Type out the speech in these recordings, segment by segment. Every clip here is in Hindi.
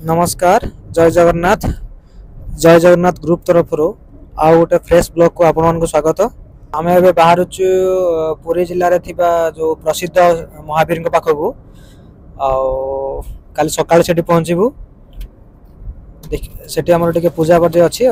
नमस्कार जय जगन्नाथ ग्रुप तरफ आउ गोटे फ्रेश ब्लॉग को आपण स्वागत। आम ए बाहर पुरी जिले में थिबा जो प्रसिद्ध महावीर पाखक काली सकाळ सेठी पहुँचबू सेठी आमर टिके पूजा पाठ अच्छी।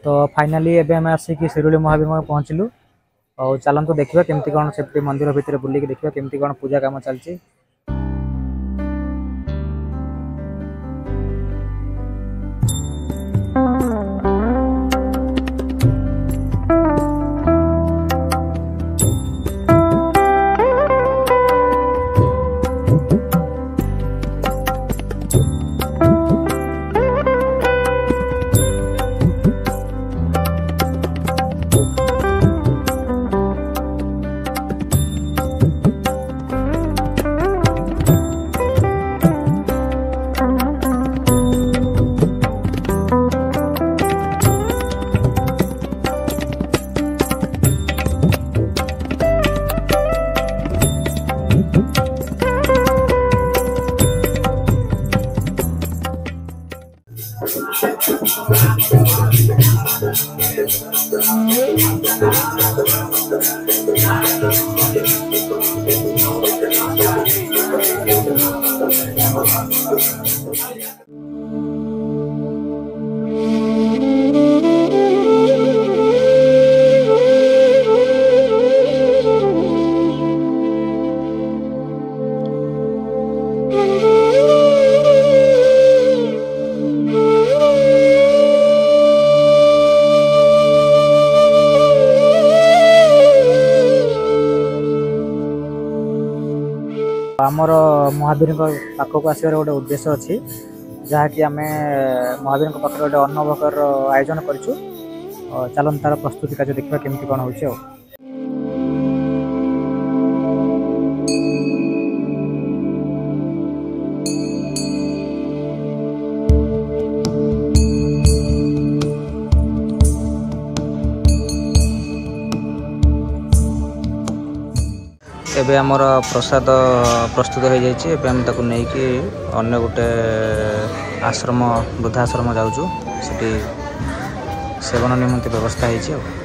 तो फाइनाली एबे हम आसिक शिरोली महावीर में पहुँचलु और चलतु देखा केमती कौन से मंदिर भितर बुलिक देखा केमती कौन पूजा काम चलती। आमर महावीर पाखक आसवर गोटे उद्देश्य अच्छी जहाँकि आम महावीर पाखे गोटे अन्न भोगर आयोजन करूँ। चलन तार प्रस्तुति कार्य देखा केमती कौन हो। एबे आमर प्रसाद प्रस्तुत हो जाइए। आम ताकू नहीं कि अन्य गोटे आश्रम वृद्धाश्रम जाऊँ सेठी सेवन निमंत्रण व्यवस्था है।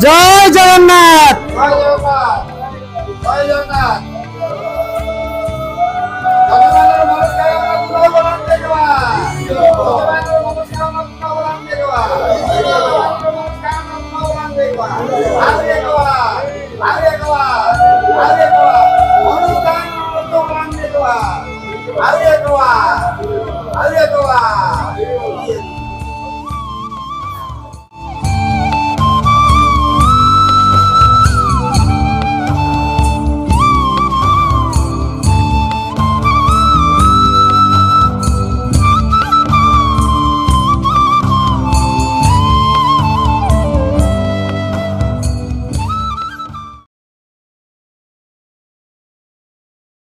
जय जगन्नाथ।